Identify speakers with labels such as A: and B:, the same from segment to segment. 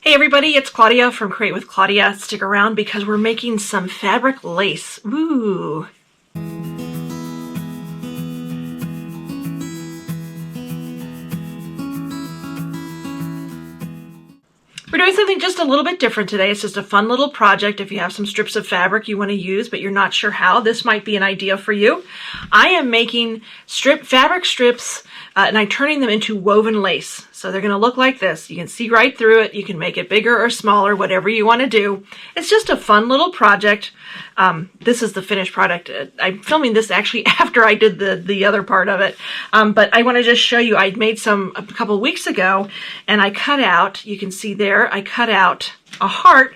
A: Hey everybody, it's Claudia from Create with Claudia. Stick around because we're making some fabric lace. Ooh. We're doing something just a little bit different today. It's just a fun little project. If you have some strips of fabric you want to use, but you're not sure how, this might be an idea for you. I am making fabric strips and I'm turning them into woven lace. So they're going to look like this. You can see right through it. You can make it bigger or smaller, whatever you want to do. It's just a fun little project. This is the finished product. I'm filming this actually after I did the other part of it. But I want to just show you, I made some a couple of weeks ago, and I cut out, you can see there, I cut out a heart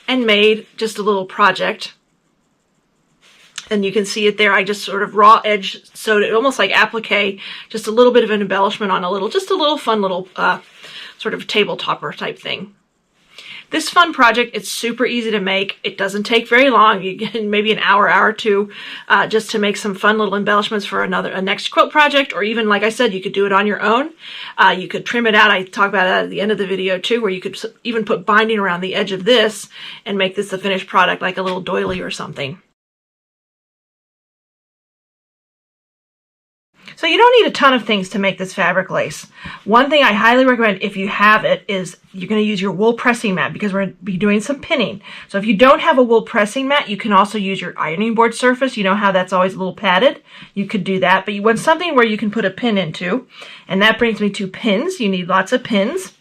A: and made just a little project. And you can see it there. I just sort of raw edge sewed it, almost like applique, just a little bit of an embellishment on just a little fun little sort of table topper type thing. This fun project, it's super easy to make. It doesn't take very long. You get maybe an hour or two just to make some fun little embellishments for a next quilt project, or even, like I said, you could do it on your own. You could trim it out. I talk about that at the end of the video too, where you could even put binding around the edge of this and make this the finished product, like a little doily or something. So you don't need a ton of things to make this fabric lace. One thing I highly recommend, if you have it, is you're going to use your wool pressing mat, because we're going to be doing some pinning. So if you don't have a wool pressing mat, you can also use your ironing board surface. You know how that's always a little padded? You could do that, but you want something where you can put a pin into. And that brings me to pins. You need lots of pins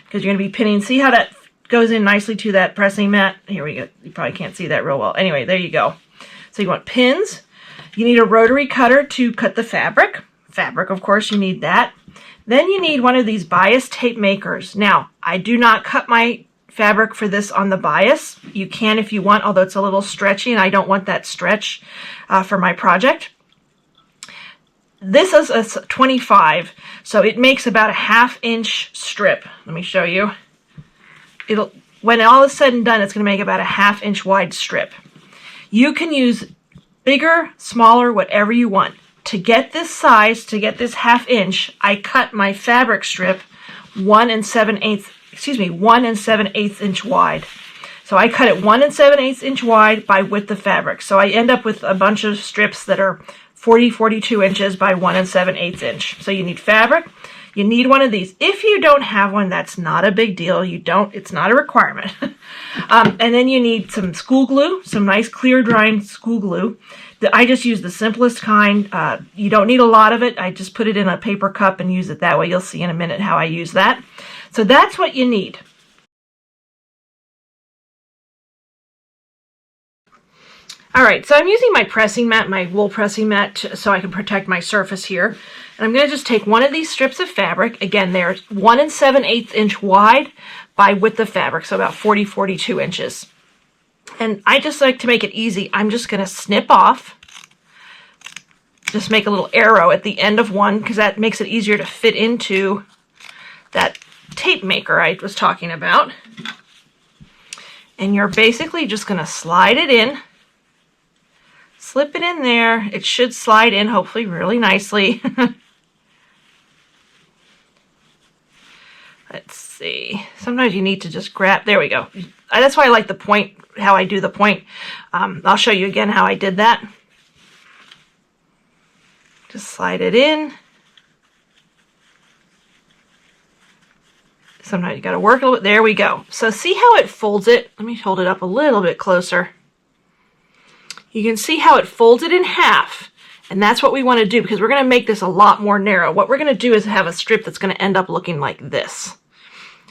A: because you're going to be pinning. See how that goes in nicely to that pressing mat? Here we go. You probably can't see that real well. Anyway, there you go. So you want pins. You need a rotary cutter to cut the fabric. Fabric, of course, you need that. Then you need one of these bias tape makers. Now, I do not cut my fabric for this on the bias. You can if you want, although it's a little stretchy and I don't want that stretch for my project. This is a 25, so it makes about a 1/2 inch strip. Let me show you. When all is said and done, it's going to make about a 1/2 inch wide strip. You can use bigger, smaller, whatever you want. To get this size, to get this 1/2 inch, I cut my fabric strip 1 7/8 inch wide. So I cut it 1 7/8 inch wide by width of fabric. So I end up with a bunch of strips that are 42 inches by 1 7/8 inch. So you need fabric. You need one of these. If you don't have one, that's not a big deal. It's not a requirement. And then you need some school glue, some nice clear drying school glue. I just use the simplest kind. You don't need a lot of it. I just put it in a paper cup and use it that way. You'll see in a minute how I use that. So that's what you need. All right, so I'm using my pressing mat, my wool pressing mat, so I can protect my surface here. And I'm going to just take one of these strips of fabric. Again, they're 1 7/8 inch wide by width of fabric, so about 42 inches. And I just like to make it easy. I'm just going to snip off. Just make a little arrow at the end of one, because that makes it easier to fit into that tape maker I was talking about. And you're basically just going to slide it in. Slip it in there. It should slide in, hopefully, really nicely. Let's see. Sometimes you need to just grab. There we go. That's why I like the point, how I do the point. I'll show you again how I did that. Just slide it in. Sometimes you got to work a little bit. There we go. So see how it folds it? Let me hold it up a little bit closer. You can see how it folds it in half. And that's what we want to do, because we're going to make this a lot more narrow. What we're going to do is have a strip that's going to end up looking like this.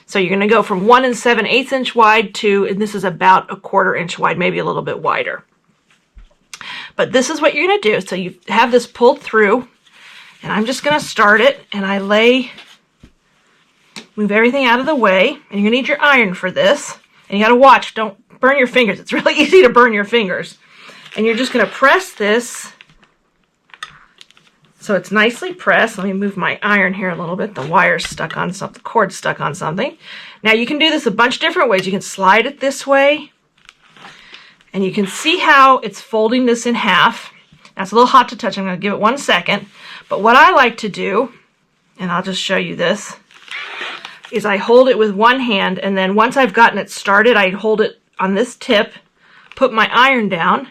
A: So you're going to go from 1 7/8 inch wide to, and this is about a 1/4 inch wide, maybe a little bit wider. But this is what you're going to do. So you have this pulled through, and I'm just going to start it, and I move everything out of the way, and you're going to need your iron for this. And you got to watch, don't burn your fingers. It's really easy to burn your fingers. And you're just going to press this so it's nicely pressed. Let me move my iron here a little bit. The wire's stuck on something, the cord's stuck on something. Now you can do this a bunch of different ways. You can slide it this way, and you can see how it's folding this in half. Now it's a little hot to touch. I'm going to give it 1 second. But what I like to do, and I'll just show you this, is I hold it with one hand, and then once I've gotten it started, I hold it on this tip, put my iron down,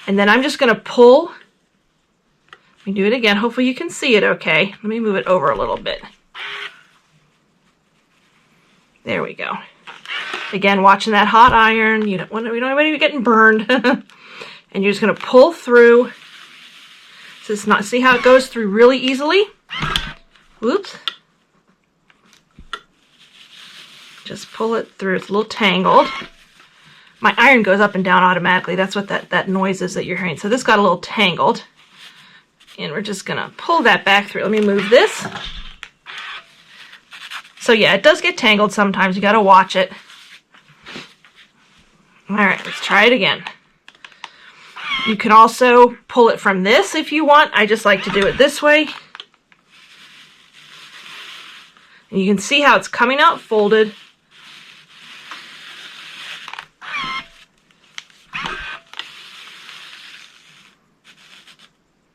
A: and then I'm just going to pull. Let me do it again. Hopefully you can see it okay. Let me move it over a little bit. There we go. Again, watching that hot iron. We don't want anybody getting burned. And you're just going to pull through. So it's not, see how it goes through really easily? Whoops. Just pull it through. It's a little tangled. My iron goes up and down automatically. That's what that noise is that you're hearing. So this got a little tangled. And we're just going to pull that back through. Let me move this. So yeah, it does get tangled sometimes. You got to watch it. All right, let's try it again. You can also pull it from this if you want. I just like to do it this way. And you can see how it's coming out folded.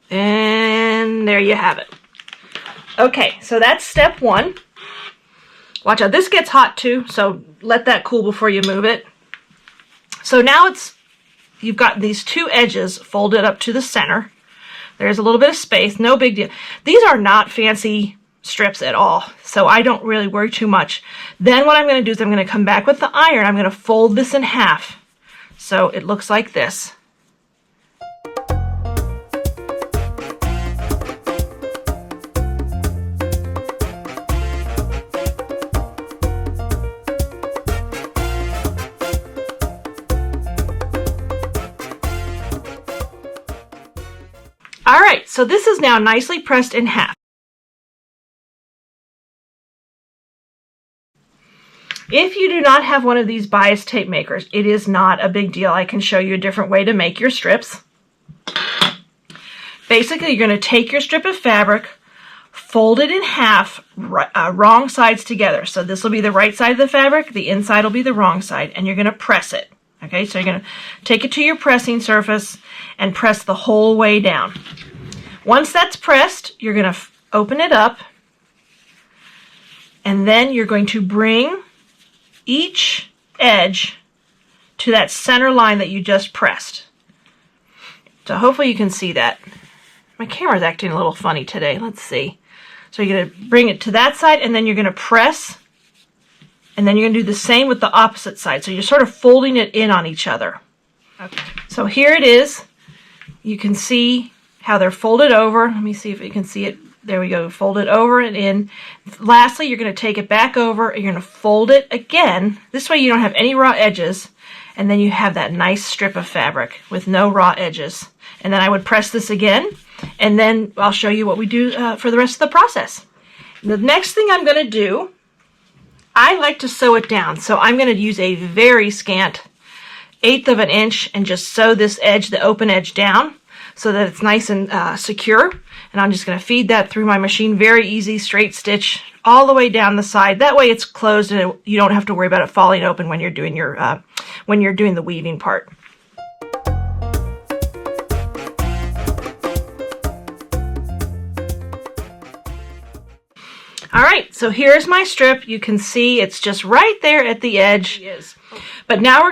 A: And there you have it. Okay, so that's step one. Watch out, this gets hot too, so let that cool before you move it. So now you've got these two edges folded up to the center. There's a little bit of space, no big deal. These are not fancy strips at all, so I don't really worry too much. Then what I'm going to do is I'm going to come back with the iron. I'm going to fold this in half so it looks like this. All right, so this is now nicely pressed in half. If you do not have one of these bias tape makers, it is not a big deal. I can show you a different way to make your strips. Basically, you're going to take your strip of fabric, fold it in half, wrong sides together. So this will be the right side of the fabric, the inside will be the wrong side, and you're going to press it. Okay, so you're going to take it to your pressing surface and press the whole way down. Once that's pressed, you're going to open it up, and then you're going to bring each edge to that center line that you just pressed. So hopefully you can see that. My camera's acting a little funny today. Let's see. So you're going to bring it to that side, and then you're going to press. And then you're going to do the same with the opposite side. So you're sort of folding it in on each other. Okay. So here it is. You can see how they're folded over. Let me see if you can see it. There we go. Fold it over and in. Lastly, you're going to take it back over and you're going to fold it again. This way you don't have any raw edges. And then you have that nice strip of fabric with no raw edges. And then I would press this again. And then I'll show you what we do for the rest of the process. The next thing I'm going to do, I like to sew it down, so I'm going to use a very scant 1/8 of an inch and just sew this edge, the open edge, down so that it's nice and secure. And I'm just going to feed that through my machine, very easy, straight stitch all the way down the side. That way it's closed and you don't have to worry about it falling open when you're doing the weaving part. All right, so here's my strip. You can see it's just right there at the edge. But now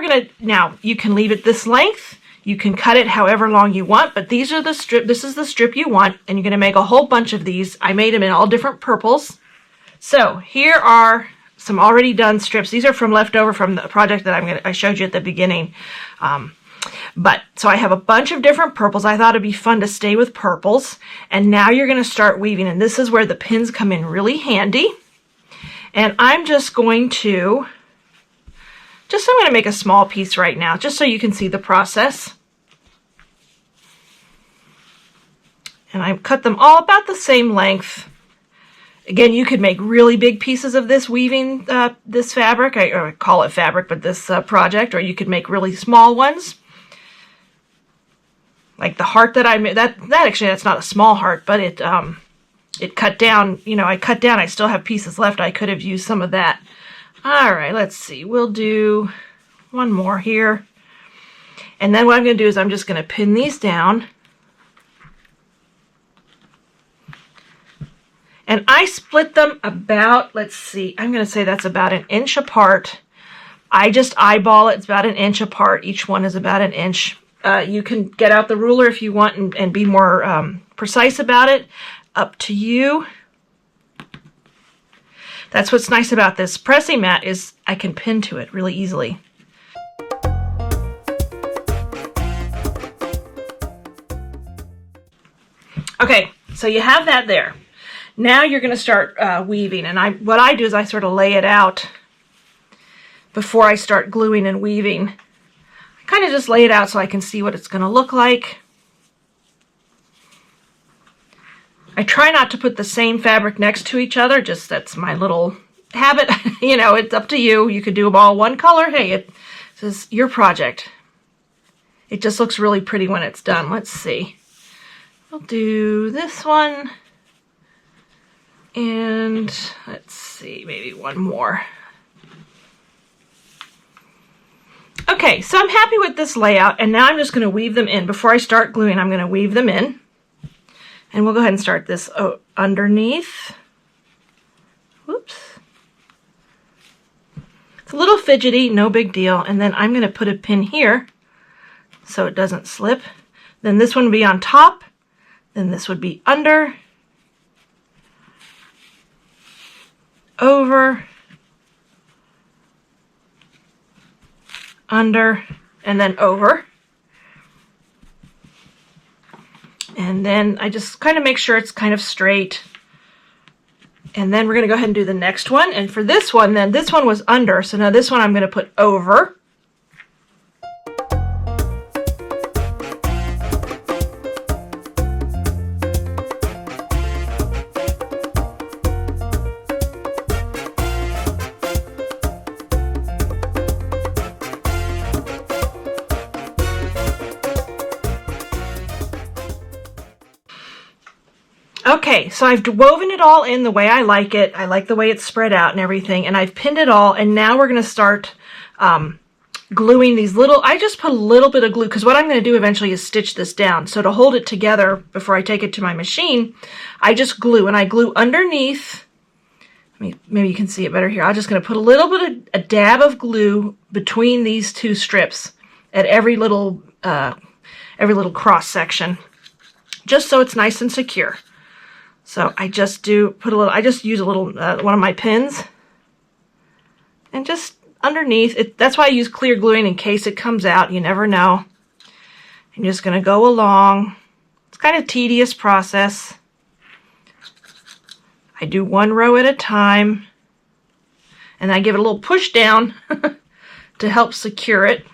A: you can leave it this length. You can cut it however long you want, but this is the strip you want, and you're gonna make a whole bunch of these. I made them in all different purples. So here are some already done strips. These are from leftover from the project that I showed you at the beginning. So I have a bunch of different purples. I thought it'd be fun to stay with purples. And now you're going to start weaving. And this is where the pins come in really handy. And I'm going to make a small piece right now, just so you can see the process. And I cut them all about the same length. Again, you could make really big pieces of this weaving this fabric. I call it fabric, but this project. Or you could make really small ones. Like the heart that I made, that's not a small heart, but it cut down, I cut down, I still have pieces left. I could have used some of that. All right, let's see. We'll do one more here. And then what I'm going to do is I'm just going to pin these down. And I split them about, let's see, I'm going to say that's about 1 inch apart. I just eyeball it. It's about 1 inch apart. Each one is about 1 inch. You can get out the ruler if you want and be more precise about it. Up to you. That's what's nice about this pressing mat is I can pin to it really easily. Okay, so you have that there. Now you're going to start weaving, and what I do is I sort of lay it out before I start gluing and weaving. I kind of just lay it out so I can see what it's going to look like. I try not to put the same fabric next to each other, just that's my little habit. You know, it's up to you. You could do them all one color. Hey, this is your project. It just looks really pretty when it's done. Let's see. We'll do this one. And let's see, maybe one more. Okay, so I'm happy with this layout, and now I'm just going to weave them in. Before I start gluing, I'm going to weave them in. And we'll go ahead and start this underneath. Whoops. It's a little fidgety, no big deal. And then I'm going to put a pin here so it doesn't slip. Then this one would be on top. Then this would be under. Over. Under. And then over. And then I just kind of make sure it's kind of straight. And then we're going to go ahead and do the next one. And for this one, then this one was under. So now this one I'm going to put over. Okay, so I've woven it all in the way I like it. I like the way it's spread out and everything, and I've pinned it all, and now we're going to start gluing these little, I just put a little bit of glue, because what I'm going to do eventually is stitch this down. So to hold it together before I take it to my machine, I just glue, and I glue underneath. Maybe you can see it better here. I'm just going to put a little bit of a dab of glue between these two strips at every little cross section, just so it's nice and secure. So I just I just use a little, one of my pins, and just underneath it. That's why I use clear gluing in case it comes out. You never know. I'm just going to go along. It's kind of a tedious process. I do one row at a time, and I give it a little push down to help secure it.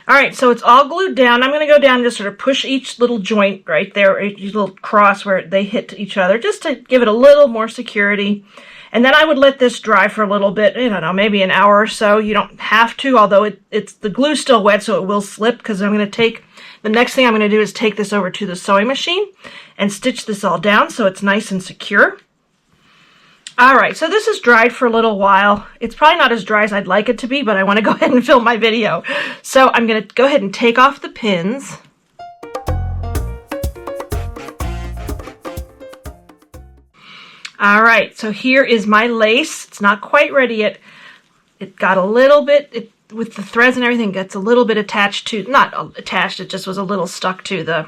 A: Alright, so it's all glued down. I'm going to go down and just sort of push each little joint right there, each little cross where they hit each other, just to give it a little more security. And then I would let this dry for a little bit, I don't know, maybe an hour or so. You don't have to, although it's the glue's still wet, so it will slip, because I'm going to take, the next thing I'm going to do is take this over to the sewing machine and stitch this all down so it's nice and secure. Alright, so this is dried for a little while. It's probably not as dry as I'd like it to be, but I want to go ahead and film my video. So I'm going to go ahead and take off the pins. Alright, so here is my lace. It's not quite ready yet. It got a little bit, with the threads and everything, gets a little bit attached to, not attached, it just was a little stuck to the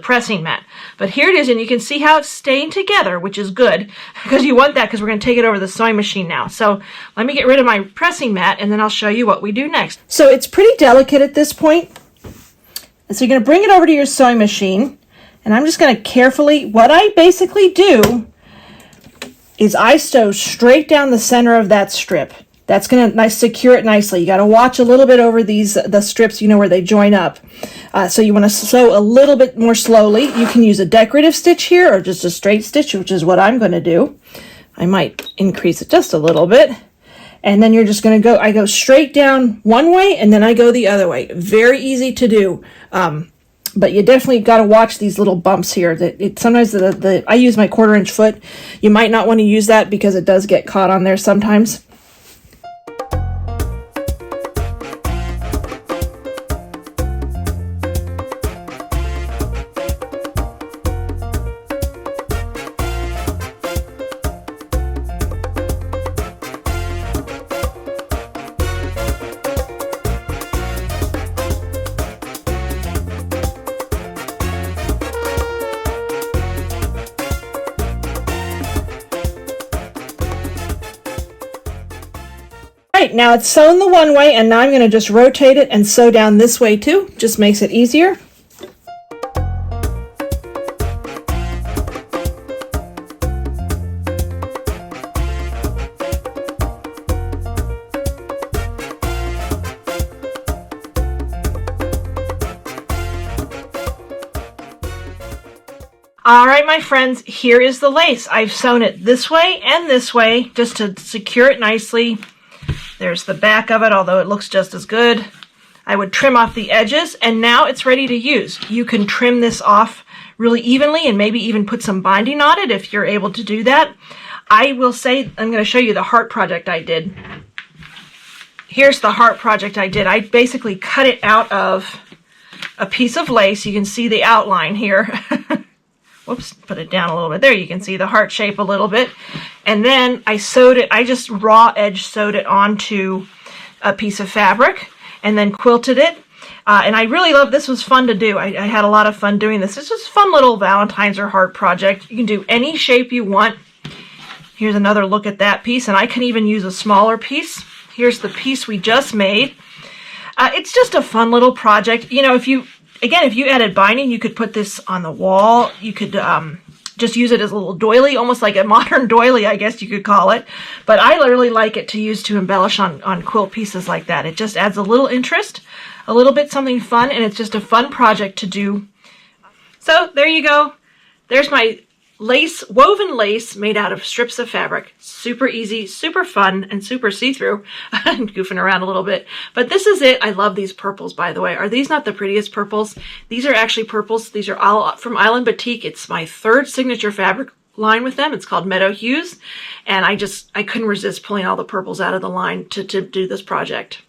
A: pressing mat. But here it is, and you can see how it's staying together, which is good, because you want that, because we're going to take it over to the sewing machine now. So let me get rid of my pressing mat, and then I'll show you what we do next. So it's pretty delicate at this point. And so you're going to bring it over to your sewing machine, and I'm just going to carefully, what I basically do is I sew straight down the center of that strip. That's going to secure it nicely. You got to watch a little bit over the strips, where they join up. So you want to sew a little bit more slowly. You can use a decorative stitch here or just a straight stitch, which is what I'm going to do. I might increase it just a little bit. And then you're just going to I go straight down one way and then I go the other way. Very easy to do. But you definitely got to watch these little bumps here. Sometimes I use my 1/4 inch foot. You might not want to use that because it does get caught on there sometimes. Right, now it's sewn the one way, and now I'm going to just rotate it and sew down this way too. Just makes it easier. All right, my friends, here is the lace. I've sewn it this way and this way just to secure it nicely. There's the back of it, although it looks just as good. I would trim off the edges, and now it's ready to use. You can trim this off really evenly and maybe even put some binding on it if you're able to do that. I will say, I'm going to show you the heart project I did. Here's the heart project I did. I basically cut it out of a piece of lace. You can see the outline here. Whoops, put it down a little bit. There you can see the heart shape a little bit. And then I sewed it, I just raw edge sewed it onto a piece of fabric and then quilted it. And I really love, this was fun to do. I had a lot of fun doing this. This is a fun little Valentine's or heart project. You can do any shape you want. Here's another look at that piece, and I can even use a smaller piece. Here's the piece we just made. It's just a fun little project. If you added binding, you could put this on the wall. You could just use it as a little doily, almost like a modern doily, I guess you could call it. But I really like it to use to embellish on quilt pieces like that. It just adds a little interest, a little bit something fun, and it's just a fun project to do. So there you go. There's my lace, woven lace made out of strips of fabric. Super easy, super fun, and super see-through. I'm goofing around a little bit. But this is it. I love these purples, by the way. Are these not the prettiest purples? These are actually purples. These are all from Island Batik. It's my 3rd signature fabric line with them. It's called Meadow Hues. And I couldn't resist pulling all the purples out of the line to do this project.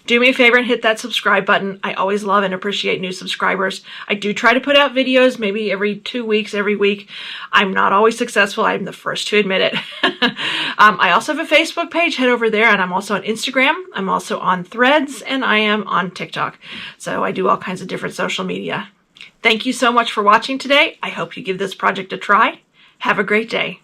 A: Do me a favor and hit that subscribe button. I always love and appreciate new subscribers. I do try to put out videos maybe every 2 weeks, every week. I'm not always successful. I'm the first to admit it. I also have a Facebook page. Head over there. And I'm also on Instagram. I'm also on Threads. And I am on TikTok. So I do all kinds of different social media. Thank you so much for watching today. I hope you give this project a try. Have a great day.